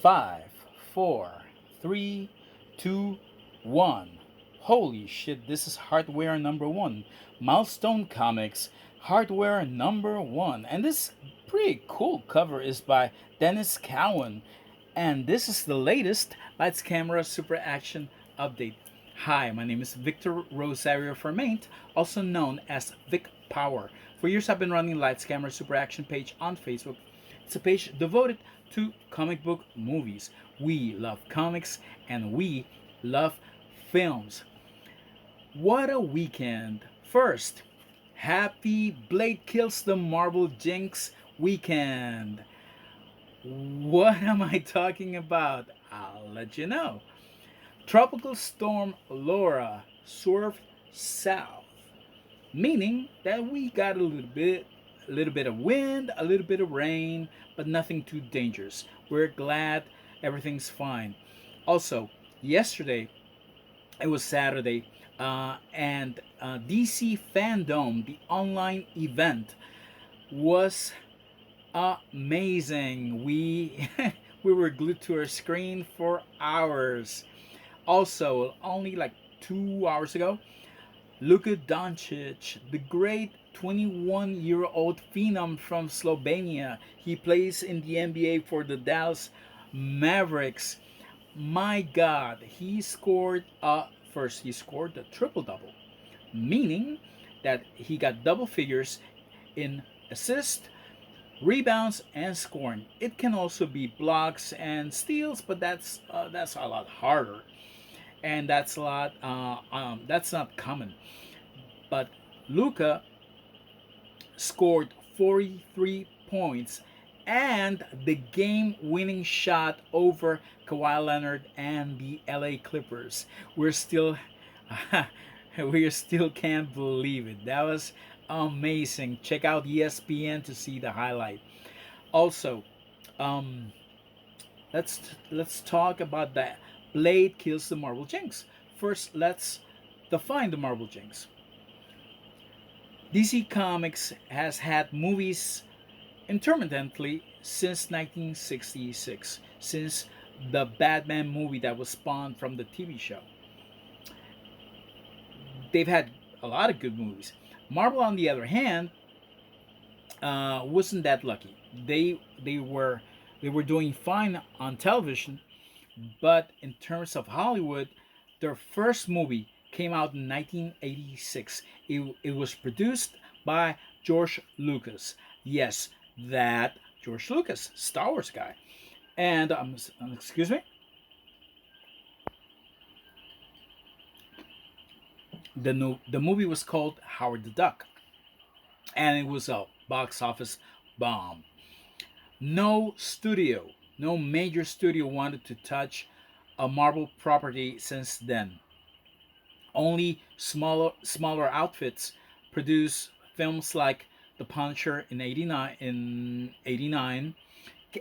Five, four, three, two, one. Holy shit, this is hardware number one. Milestone Comics, hardware number one. And this pretty cool cover is by Dennis Cowan. And this is the latest Lights Camera Super Action update. Hi, my name is Victor Rosario Fermaint, also known as Vic Power. For years, I've been running Lights Camera Super Action page on Facebook. It's a page devoted to comic book movies. We love comics and we love films. What a weekend! First, happy Blade Kills the Marvel Jinx weekend. What am I talking about? I'll let you know. Tropical storm Laura swerved south, meaning that we got a little bit of wind, a little bit of rain, but nothing too dangerous. We're glad everything's fine. Also, yesterday it was Saturday, and DC Fandom, the online event, was amazing. We we were glued to our screen for hours. Also, only like 2 hours ago, Luka Doncic, the great 21-year-old phenom from Slovenia. He plays in the NBA for the Dallas Mavericks. My God, he scored a triple double, meaning that he got double figures in assist, rebounds, and scoring. It can also be blocks and steals, but that's a lot harder, and that's not common. But Luca scored 43 points and the game-winning shot over Kawhi Leonard and the LA Clippers. We're still we still can't believe it. That was amazing. Check out ESPN to see the highlight. Also, um, let's talk about that. Blade kills the Marvel Jinx. First, let's define the Marvel Jinx. DC Comics has had movies intermittently since 1966, since the Batman movie that was spawned from the TV show. They've had a lot of good movies. Marvel, on the other hand, wasn't that lucky. They were doing fine on television, but in terms of Hollywood, their first movie came out in 1986. It was produced by George Lucas. Yes, that George Lucas, Star Wars guy. And excuse me, the movie was called Howard the Duck, and it was a box office bomb. No studio, no major studio wanted to touch a Marvel property since then. Only smaller outfits produce films like The Punisher in '89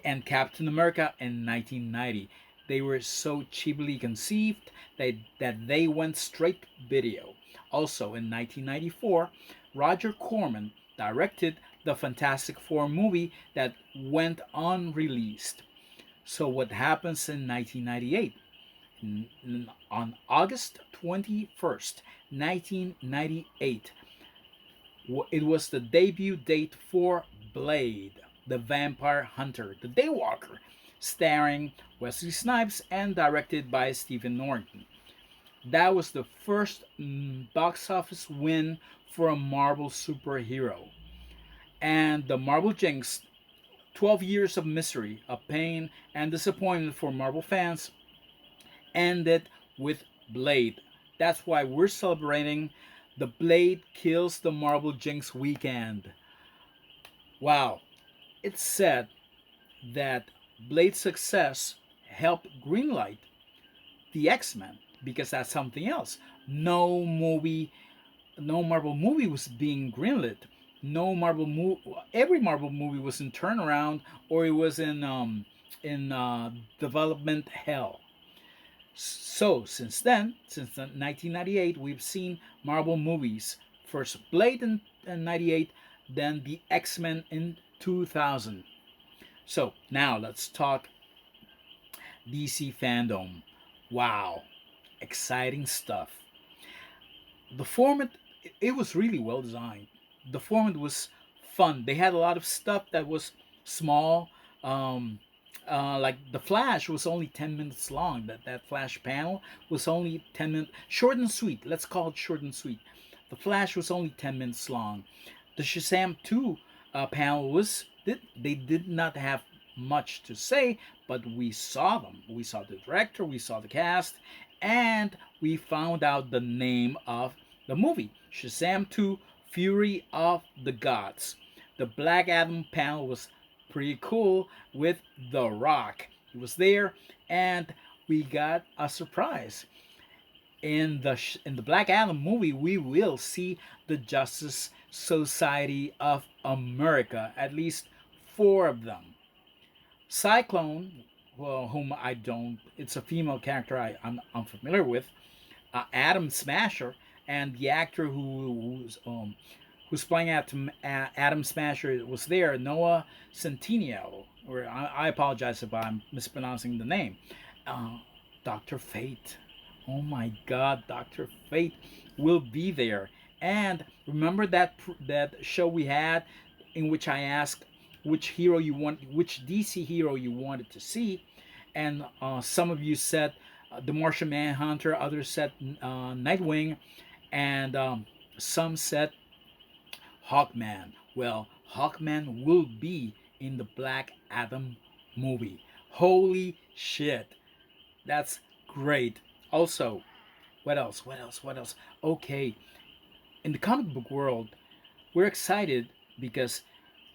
and Captain America in 1990. They were so cheaply conceived that they went straight to video. Also in 1994, Roger Corman directed the Fantastic Four movie that went unreleased. So what happens in 1998? On August 21st, 1998, it was the debut date for Blade, the Vampire Hunter, the Daywalker, starring Wesley Snipes and directed by Stephen Norton. That was the first box office win for a Marvel superhero. And the Marvel Jinx, 12 years of misery, of pain, and disappointment for Marvel fans, ended with Blade. That's why we're celebrating the Blade Kills the Marvel Jinx weekend. Wow, it's said that Blade's success helped greenlight the X-Men because that's something else. No movie, no Marvel movie was being greenlit. No Marvel movie, every Marvel movie was in turnaround or it was in development hell. So since then, since 1998, we've seen Marvel movies. First Blade in '98, then the X Men in 2000. So now let's talk DC fandom. Wow, exciting stuff. The format, it was really well designed. The format was fun. They had a lot of stuff that was small. Um, like the Flash was only 10 minutes long. That Flash panel was only 10 minutes, short and sweet. Let's call it short and sweet. The Flash was only 10 minutes long. The Shazam 2 panel was they did not have much to say, but we saw them. We saw the director, we saw the cast, and we found out the name of the movie, Shazam 2 Fury of the Gods. The Black Adam panel was pretty cool with The Rock. He was there, and we got a surprise. In the Black Adam movie, we will see the Justice Society of America, at least four of them. Cyclone, well, whom I don't, it's a female character I'm unfamiliar with. Adam Smasher, and the actor who's playing Adam Smasher was there, Noah Centineo. Or I apologize if I'm mispronouncing the name. Uh, Doctor Fate. Oh my God, Doctor Fate will be there. And remember that show we had in which I asked which DC hero you wanted to see, and some of you said the Martian Manhunter, others said Nightwing, and some said Hawkman. Well, Hawkman will be in the Black Adam movie. Holy shit, that's great. Also, what else? What else? What else? Okay, in the comic book world, we're excited because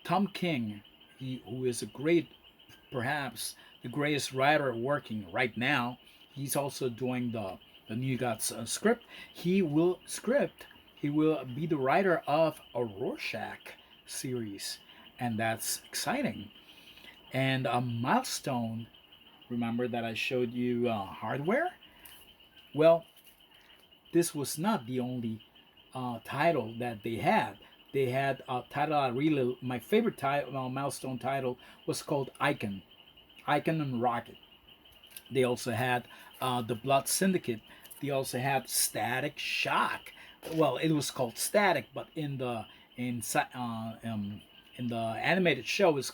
Tom King, who is a great, perhaps the greatest writer working right now. He's also doing the New Gods script. He will script. He will be the writer of a Rorschach series, and that's exciting. And a milestone. Remember that I showed you hardware? Well, this was not the only title that they had. They had a title I really, my favorite title, milestone title was called Icon, Icon and Rocket. They also had the Blood Syndicate. They also had Static Shock. Well, it was called Static, but in in the animated show, it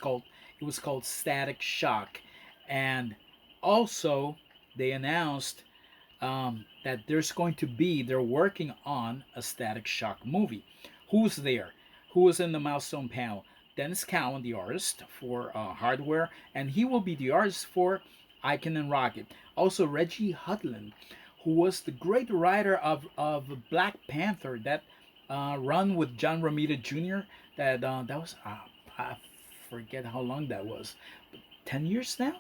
was called Static Shock, and also they announced that they're working on a Static Shock movie. Who's there? Who is in the milestone panel? Dennis Cowan, the artist for Hardware, and he will be the artist for Icon and Rocket. Also, Reggie Hudlin, who was the great writer of Black Panther, that run with John Romita Jr. That was I forget how long that was, 10 years now.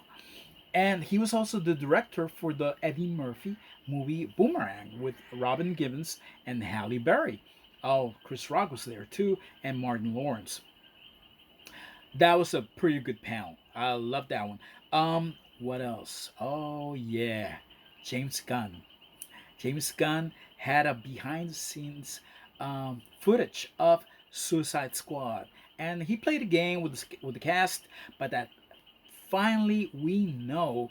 And he was also the director for the Eddie Murphy movie Boomerang with Robin Givens and Halle Berry. Oh, Chris Rock was there too, and Martin Lawrence. That was a pretty good panel. I love that one. What else? Oh yeah, James Gunn. James Gunn had a behind the scenes footage of Suicide Squad, and he played a game with the cast, but that finally we know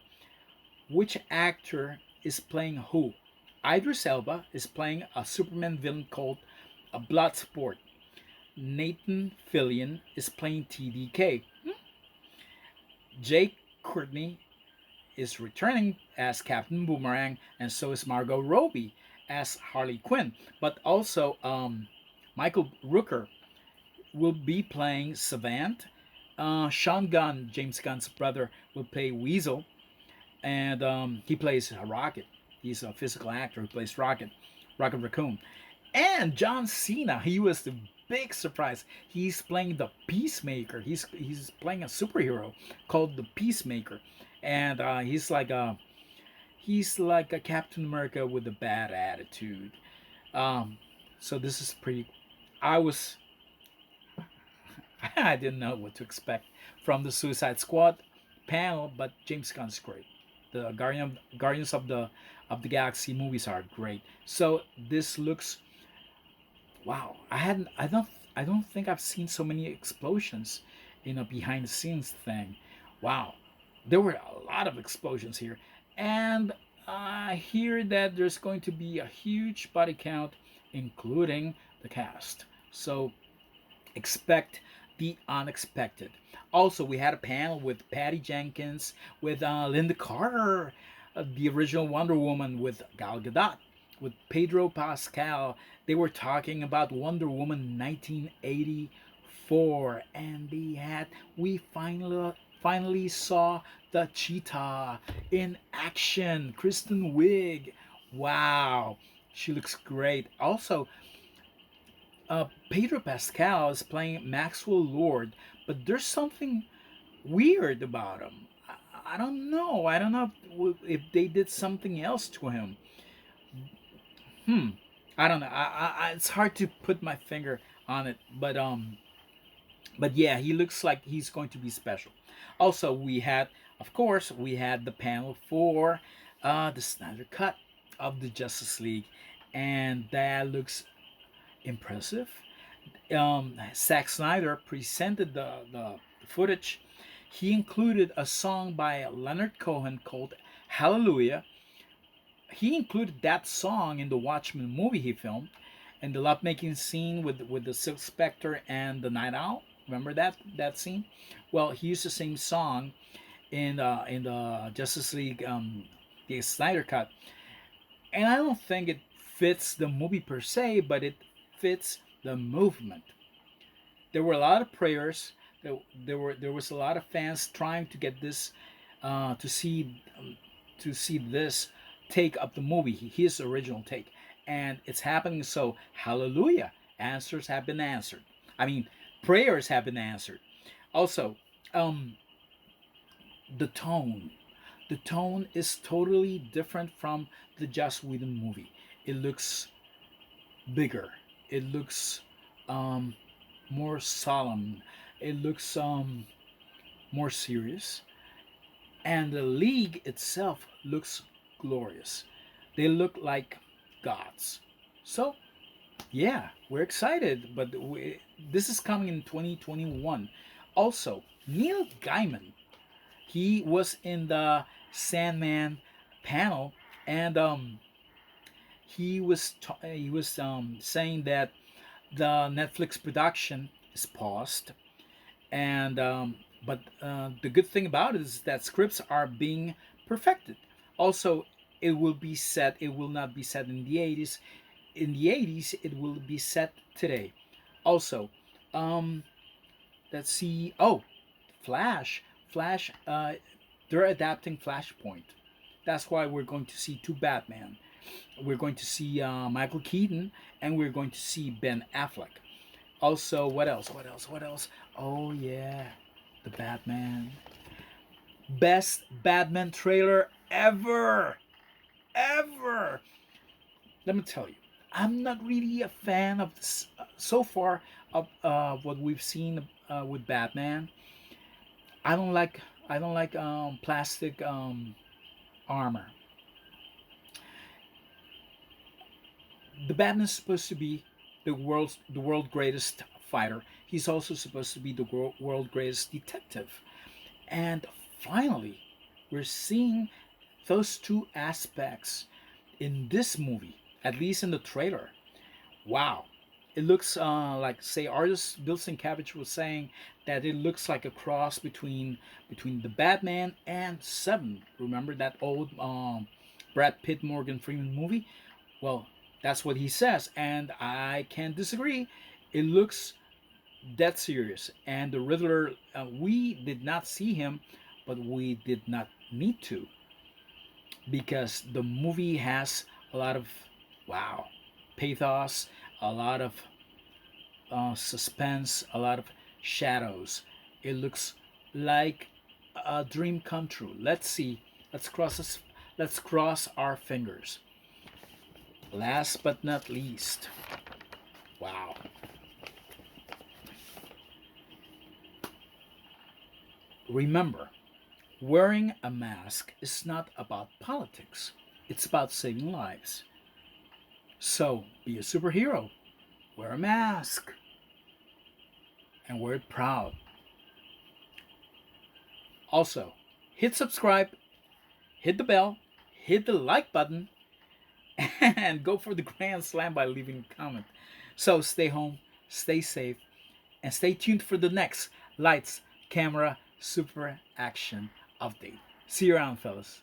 which actor is playing who. Idris Elba is playing a Superman villain called a Bloodsport. Nathan Fillion is playing TDK. Jake Courtney is returning as Captain Boomerang, and so is Margot Robbie as Harley Quinn. But also, Michael Rooker will be playing Savant. Sean Gunn, James Gunn's brother, will play Weasel, and he plays Rocket. He's a physical actor who plays Rocket Raccoon. And John Cena, he was the big surprise. He's playing the Peacemaker. He's playing a superhero called the Peacemaker, and he's like a Captain America with a bad attitude. Um, so this is pretty. I was I didn't know what to expect from the Suicide Squad panel, but James Gunn's great. The Guardians of the Galaxy movies are great. So this looks wow. I don't think I've seen so many explosions in a behind the scenes thing. Wow. There were a lot of explosions here, and I hear that there's going to be a huge body count, including the cast. So expect the unexpected. Also, we had a panel with Patty Jenkins, with Linda Carter, the original Wonder Woman, with Gal Gadot, with Pedro Pascal. They were talking about Wonder Woman 1984, and we finally saw the cheetah in action. Kristen Wiig, wow, she looks great. Also, Pedro Pascal is playing Maxwell Lord, but there's something weird about him. I don't know. I don't know if they did something else to him. Hmm. I don't know. It's hard to put my finger on it, but yeah, he looks like he's going to be special. Also, of course, we had the panel for the Snyder Cut of the Justice League, and that looks impressive. Zack Snyder presented the footage. He included a song by Leonard Cohen called Hallelujah. He included that song in the Watchmen movie he filmed, and the lovemaking scene with the Silk Spectre and the Night Owl. Remember that scene? Well, he used the same song in the Justice League the Snyder cut, and I don't think it fits the movie per se, but it fits the movement. There were a lot of prayers. There was a lot of fans trying to get this uh, to see to see this take of the movie, his original take, and it's happening. So hallelujah, answers have been answered. I mean, prayers have been answered. Also, um, the tone. The tone is totally different from the Joss Whedon movie. It looks bigger. It looks um, more solemn. It looks more serious. And the league itself looks glorious. They look like gods. So, yeah, we're excited, but this is coming in 2021. Also, Neil Gaiman, he was in the Sandman panel, and he was saying that the Netflix production is paused, and but the good thing about it is that scripts are being perfected. Also, it will be set. It will not be set in the 80s. In the 80s, it will be set today. Also, um, let's see. Oh, Flash. Flash. They're adapting Flashpoint. That's why we're going to see two Batman. We're going to see Michael Keaton, and we're going to see Ben Affleck. Also, what else? What else? What else? Oh yeah, the Batman. Best Batman trailer ever, ever. Let me tell you, I'm not really a fan of this so far of what we've seen with Batman. I don't like I don't like plastic armor. The Batman is supposed to be the world greatest fighter. He's also supposed to be the world greatest detective. And finally, we're seeing those two aspects in this movie, at least in the trailer. Wow. It looks like, say, artist Bill Sienkiewicz was saying that it looks like a cross between the Batman and Seven. Remember that old Brad Pitt Morgan Freeman movie? Well, that's what he says, and I can't disagree. It looks dead serious, and the Riddler, we did not see him, but we did not need to, because the movie has a lot of wow pathos, a lot of suspense, a lot of shadows. It looks like a dream come true. Let's see. Let's cross our fingers. Last but not least, wow. Remember, wearing a mask is not about politics. It's about saving lives. So, be a superhero. Wear a mask and wear it proud. Also, hit subscribe, hit the bell, hit the like button, and go for the grand slam by leaving a comment. So stay home, stay safe, and stay tuned for the next Lights, Camera, Super Action update. See you around, fellas.